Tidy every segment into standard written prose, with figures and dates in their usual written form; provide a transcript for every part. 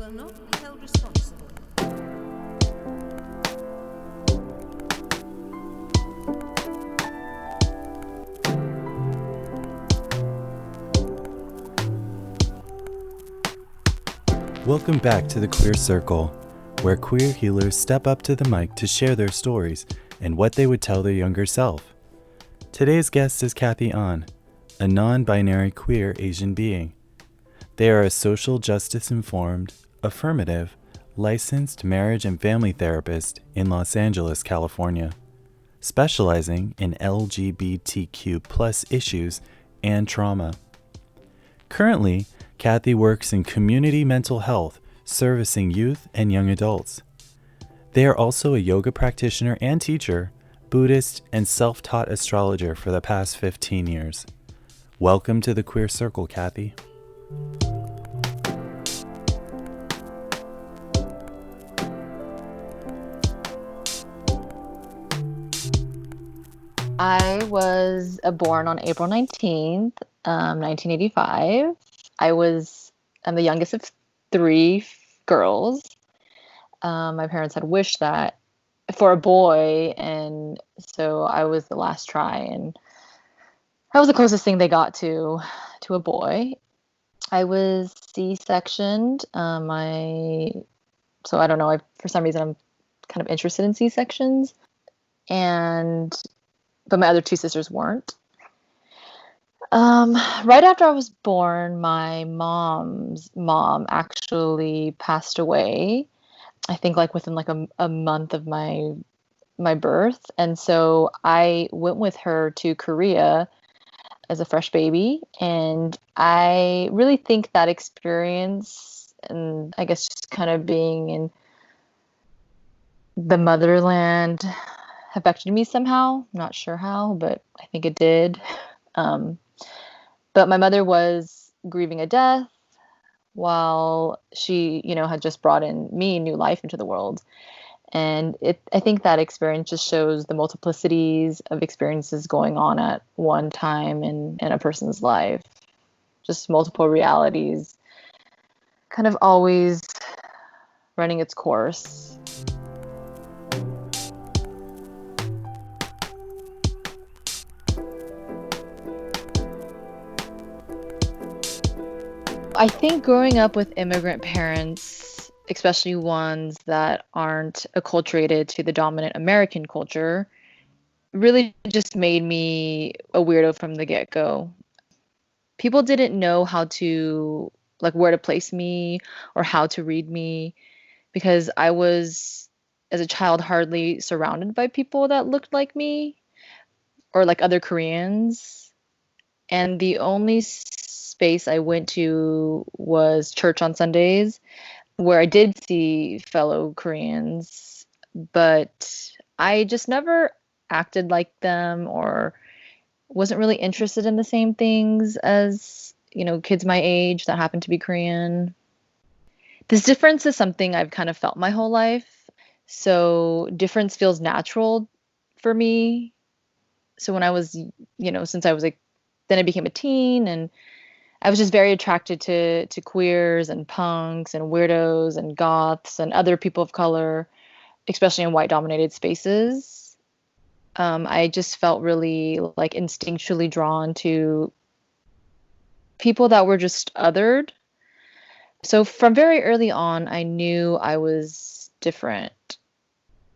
will not be held responsible. Welcome back to the Queer Circle, where queer healers step up to the mic to share their stories and what they would tell their younger self. Today's guest is Kathie, a non-binary queer Asian being. They are a social justice-informed, affirmative, licensed marriage and family therapist in Los Angeles, California, specializing in LGBTQ+ issues and trauma. Currently, Kathie works in community mental health, servicing youth and young adults. They are also a yoga practitioner and teacher, Buddhist, and self-taught astrologer for the past 15 years. Welcome to the Queer Circle, Kathie. I was born on April 19th, 1985. I'm the youngest of three girls. My parents had wished that for a boy, and so I was the last try, and that was the closest thing they got to a boy. I was C-sectioned. So I don't know. For some reason, I'm kind of interested in C-sections, but my other two sisters weren't. Right after I was born, my mom's mom actually passed away. I think within a month of my birth. And so I went with her to Korea as a fresh baby. And I really think that experience, and I guess just kind of being in the motherland, affected me somehow. Not sure how, but I think it did. But my mother was grieving a death while she, had just brought in me new life into the world. And I think that experience just shows the multiplicities of experiences going on at one time in a person's life. Just multiple realities, kind of always running its course. I think growing up with immigrant parents, especially ones that aren't acculturated to the dominant American culture, really just made me a weirdo from the get-go. People didn't know how to, where to place me or how to read me, because I was, as a child, hardly surrounded by people that looked like me or like other Koreans. And the only space I went to was church on Sundays, where I did see fellow Koreans, but I just never acted like them or wasn't really interested in the same things as, kids my age that happen to be Korean. This difference is something I've kind of felt my whole life. So difference feels natural for me. So when I was, since I was then I became a teen, and I was just very attracted to queers and punks and weirdos and goths and other people of color, especially in white dominated spaces. I just felt really instinctually drawn to people that were just othered. So from very early on, I knew I was different.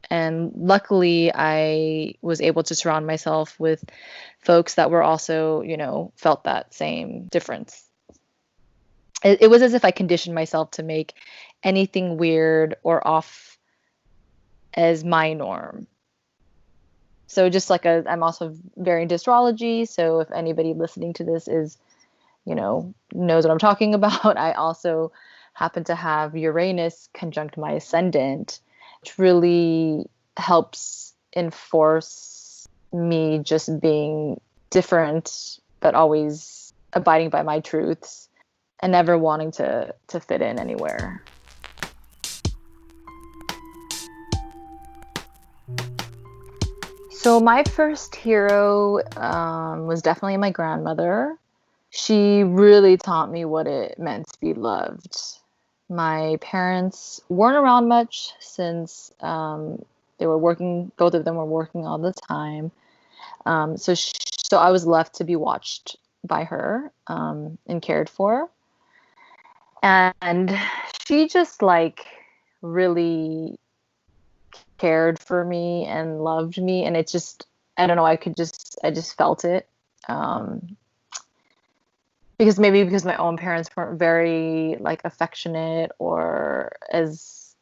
And luckily, I was able to surround myself with folks that were also, felt that same difference. It was as if I conditioned myself to make anything weird or off as my norm. So just I'm also very into astrology. So if anybody listening to this is, knows what I'm talking about, I also happen to have Uranus conjunct my ascendant, which really helps enforce me just being different, but always abiding by my truths and never wanting to fit in anywhere. So my first hero was definitely my grandmother. She really taught me what it meant to be loved. My parents weren't around much since they were working, both of them were working all the time. So I was left to be watched by her and cared for. And she just like really cared for me and loved me. And it just, I don't know, I just felt it. Um, because my own parents weren't very like affectionate or as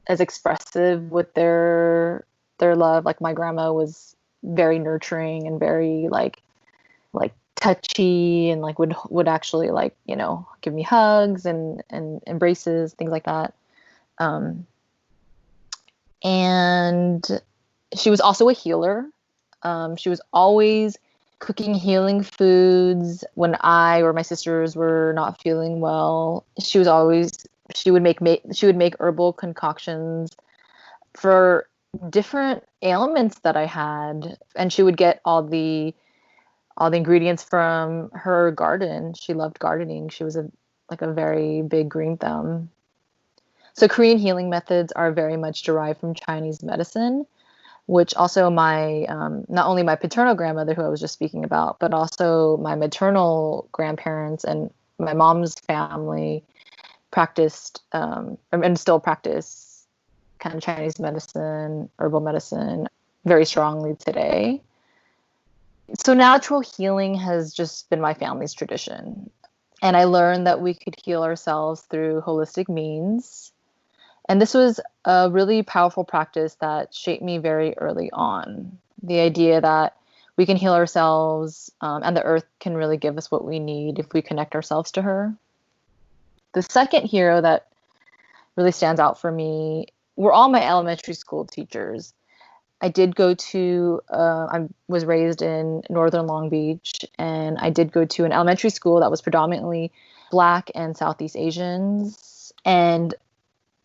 expressive with their love. Like my grandma was very nurturing and very like touchy and like would actually like, you know, give me hugs and embraces, things like that. Um, and she was also a healer. She was always cooking healing foods when I or my sisters were not feeling well. She would make herbal concoctions for different ailments that I had, and she would get all the ingredients from her garden. She loved gardening. She was a very big green thumb. So Korean healing methods are very much derived from Chinese medicine, which also my not only my paternal grandmother, who I was just speaking about, but also my maternal grandparents and my mom's family practiced and still practice kind of Chinese medicine, herbal medicine very strongly today. So natural healing has just been my family's tradition. And I learned that we could heal ourselves through holistic means. And this was a really powerful practice that shaped me very early on. The idea that we can heal ourselves and the earth can really give us what we need if we connect ourselves to her. The second hero that really stands out for me were all my elementary school teachers. I was raised in northern Long Beach, and I did go to an elementary school that was predominantly Black and Southeast Asians. And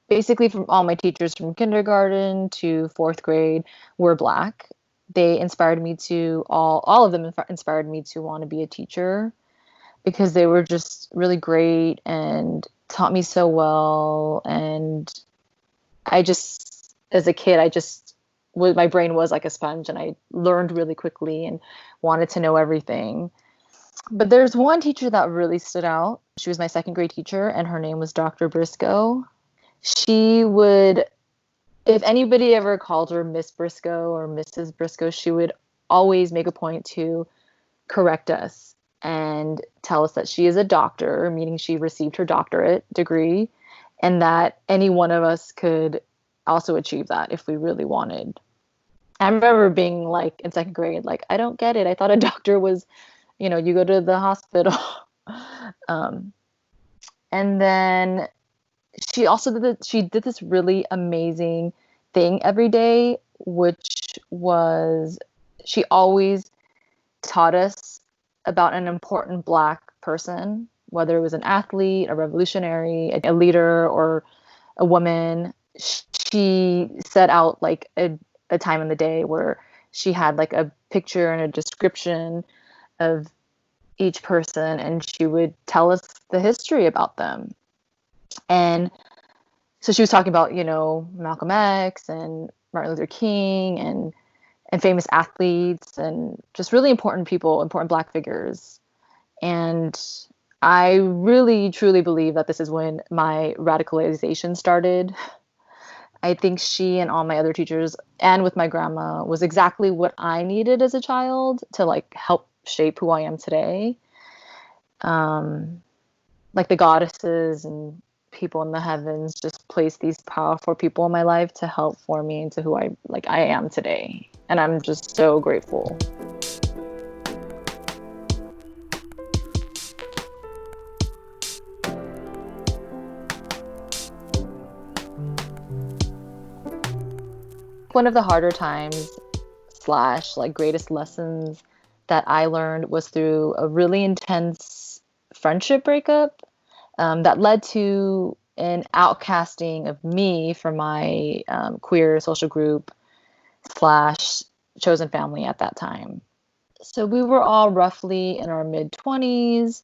basically, from all my teachers from kindergarten to fourth grade were Black. They inspired me to, all of them inspired me to want to be a teacher because they were just really great and taught me so well. And as a kid, my brain was like a sponge and I learned really quickly and wanted to know everything. But there's one teacher that really stood out. She was my second grade teacher and her name was Dr. Briscoe. She would, if anybody ever called her Miss Briscoe or Mrs. Briscoe, she would always make a point to correct us and tell us that she is a doctor, meaning she received her doctorate degree, and that any one of us could also achieve that if we really wanted. I remember being like in second grade, like, I don't get it. I thought a doctor was, you know, you go to the hospital. um, and then she did this really amazing thing every day, which was she always taught us about an important Black person, whether it was an athlete, a revolutionary, a leader, or a woman. She set out like a time in the day where she had like a picture and a description of each person, and she would tell us the history about them. And so she was talking about, you know, Malcolm X and Martin Luther King and famous athletes and just really important people, important Black figures. And I really truly believe that this is when my radicalization started. I think she and all my other teachers and with my grandma was exactly what I needed as a child to like help shape who I am today. Like the goddesses and people in the heavens just placed these powerful people in my life to help form me into who I am today. And I'm just so grateful. One of the harder times slash like greatest lessons that I learned was through a really intense friendship breakup that led to an outcasting of me from my queer social group slash chosen family at that time. So we were all roughly in our mid 20s,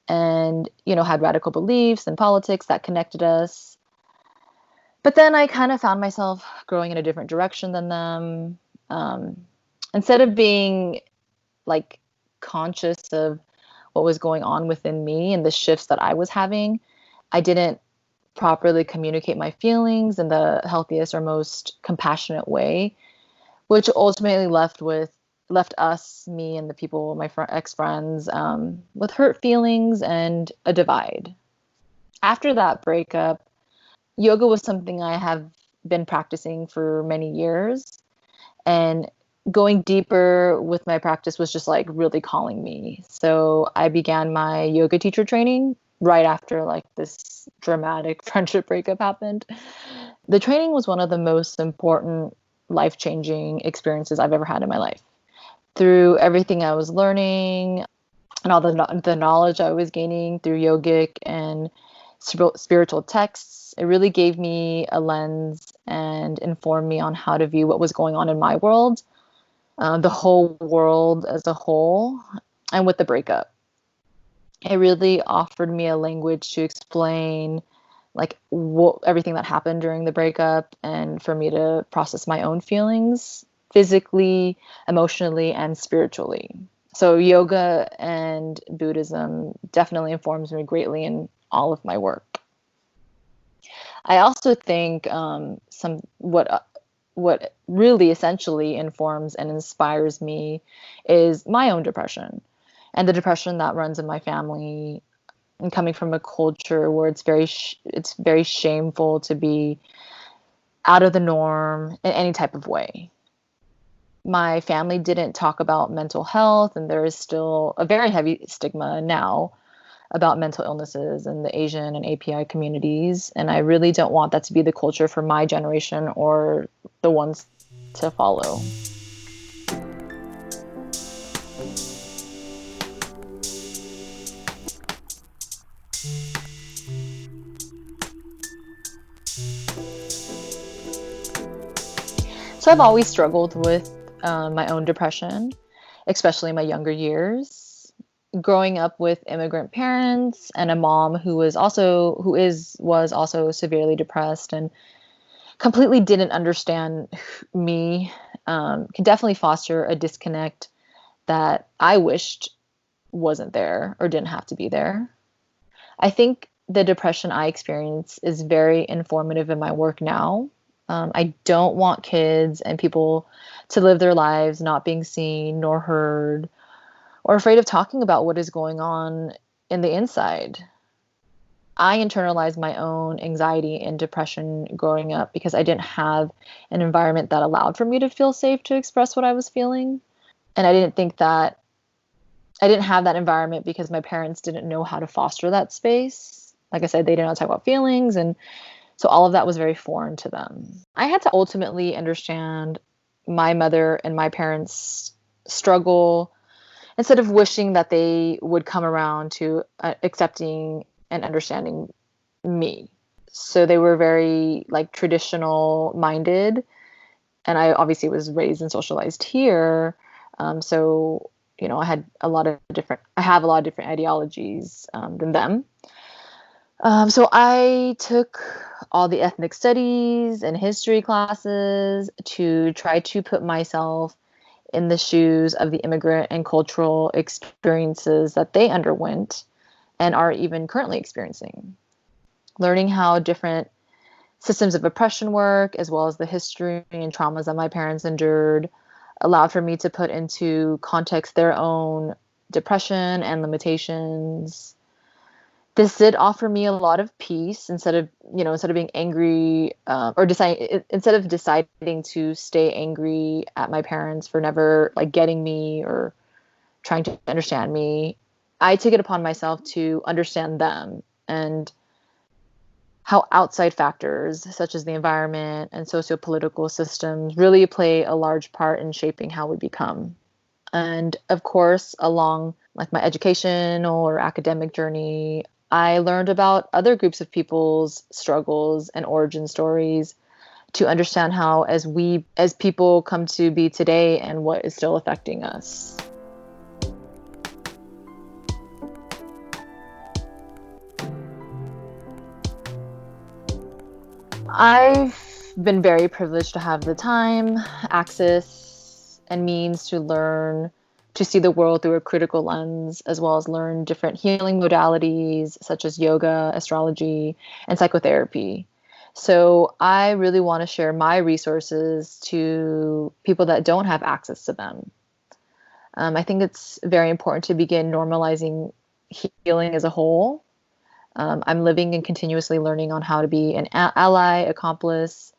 and, had radical beliefs and politics that connected us. But then I kind of found myself growing in a different direction than them. Instead of being like conscious of what was going on within me and the shifts that I was having, I didn't properly communicate my feelings in the healthiest or most compassionate way, which ultimately left us, me and the people, my ex-friends, with hurt feelings and a divide. After that breakup, yoga was something I have been practicing for many years, and going deeper with my practice was just like really calling me. So I began my yoga teacher training right after like this dramatic friendship breakup happened. The training was one of the most important life-changing experiences I've ever had in my life. Through everything I was learning and all the knowledge I was gaining through yogic and spiritual texts, it really gave me a lens and informed me on how to view what was going on in my world, the whole world as a whole, and with the breakup. It really offered me a language to explain like everything that happened during the breakup, and for me to process my own feelings physically, emotionally, and spiritually. So yoga and Buddhism definitely informs me greatly in all of my work. I also think what really essentially informs and inspires me is my own depression, and the depression that runs in my family, and coming from a culture where it's very shameful to be out of the norm in any type of way. My family didn't talk about mental health, and there is still a very heavy stigma now about mental illnesses in the Asian and API communities. And I really don't want that to be the culture for my generation or the ones to follow. So I've always struggled with my own depression, especially in my younger years. Growing up with immigrant parents and a mom who was also severely depressed and completely didn't understand me, can definitely foster a disconnect that I wished wasn't there or didn't have to be there. I think the depression I experience is very informative in my work now. I don't want kids and people to live their lives not being seen nor heard, or afraid of talking about what is going on in the inside. I internalized my own anxiety and depression growing up because I didn't have an environment that allowed for me to feel safe to express what I was feeling. And I didn't have that environment because my parents didn't know how to foster that space. Like I said, they didn't know how to talk about feelings. And so all of that was very foreign to them. I had to ultimately understand my mother and my parents' struggle instead of wishing that they would come around to accepting and understanding me. So they were very like traditional minded, and I obviously was raised and socialized here. So I have a lot of different ideologies than them. So I took all the ethnic studies and history classes to try to put myself in the shoes of the immigrant and cultural experiences that they underwent and are even currently experiencing. Learning how different systems of oppression work, as well as the history and traumas that my parents endured, allowed for me to put into context their own depression and limitations. This did offer me a lot of peace instead of being angry, instead of deciding to stay angry at my parents for never like getting me or trying to understand me. I took it upon myself to understand them and how outside factors such as the environment and socio-political systems really play a large part in shaping how we become. And of course, along like my educational or academic journey, I learned about other groups of people's struggles and origin stories to understand how as people come to be today and what is still affecting us. I've been very privileged to have the time, access, and means to learn to see the world through a critical lens, as well as learn different healing modalities such as yoga, astrology, and psychotherapy. So I really want to share my resources to people that don't have access to them. I think it's very important to begin normalizing healing as a whole. I'm living and continuously learning on how to be an ally, accomplice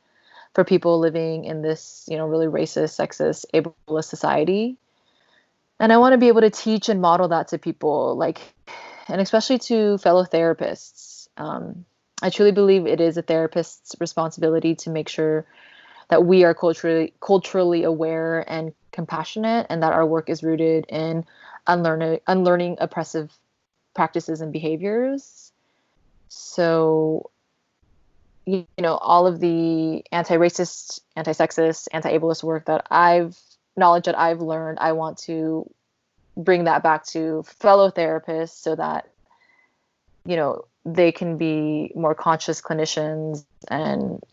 for people living in this, really racist, sexist, ableist society. And I want to be able to teach and model that to people, and especially to fellow therapists. I truly believe it is a therapist's responsibility to make sure that we are culturally aware and compassionate, and that our work is rooted in unlearning oppressive practices and behaviors. So, all of the anti-racist, anti-sexist, anti-ableist work knowledge that I've learned, I want to bring that back to fellow therapists so that, they can be more conscious clinicians and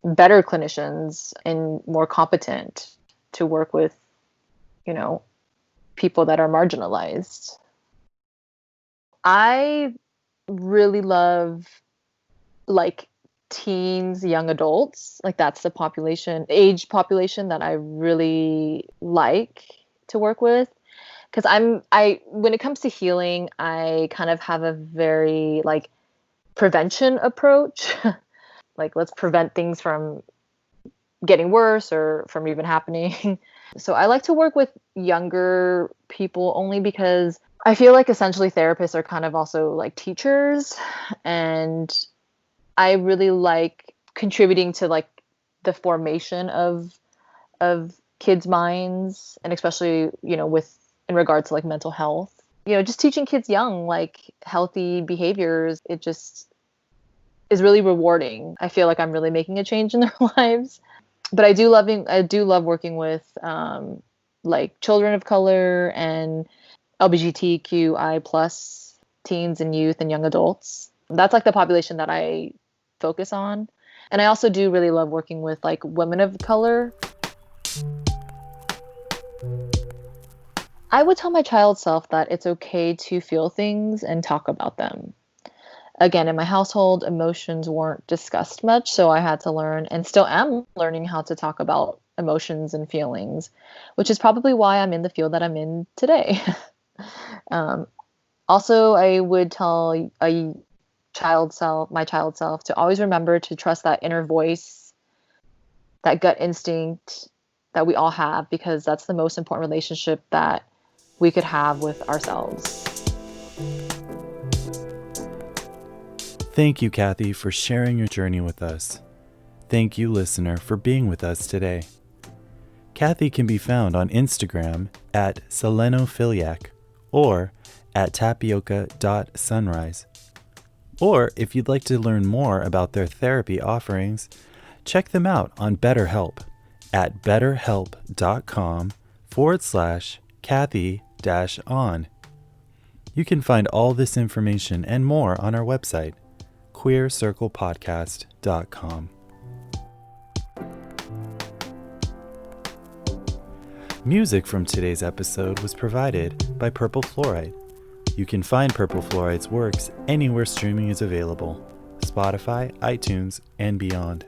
better clinicians and more competent to work with, people that are marginalized. I really love teens, young adults. That's the age population that I really like to work with. Because when it comes to healing, I kind of have a very prevention approach. Let's prevent things from getting worse or from even happening. So I like to work with younger people only because I feel like essentially therapists are kind of also like teachers, and I really like contributing to the formation of kids' minds, and especially, with in regards to mental health. Just teaching kids young healthy behaviors, it just is really rewarding. I feel like I'm really making a change in their lives. But I do love working with children of color and LGBTQI plus teens and youth and young adults. That's the population that I focus on. And I also do really love working with women of color. I would tell my child self that it's okay to feel things and talk about them. Again, in my household, emotions weren't discussed much, so I had to learn, and still am learning, how to talk about emotions and feelings, which is probably why I'm in the field that I'm in today. Also, I would tell my child self, to always remember to trust that inner voice, that gut instinct that we all have, because that's the most important relationship that we could have with ourselves. Thank you, Kathie, for sharing your journey with us. Thank you, listener, for being with us today. Kathie can be found on Instagram at selenophiliac or at tapioca.sunrise. Or if you'd like to learn more about their therapy offerings, check them out on BetterHelp at betterhelp.com/Kathie-on. You can find all this information and more on our website, queercirclepodcast.com. Music from today's episode was provided by Purple Fluoride. You can find Purple Fluoride's works anywhere streaming is available: Spotify, iTunes, and beyond.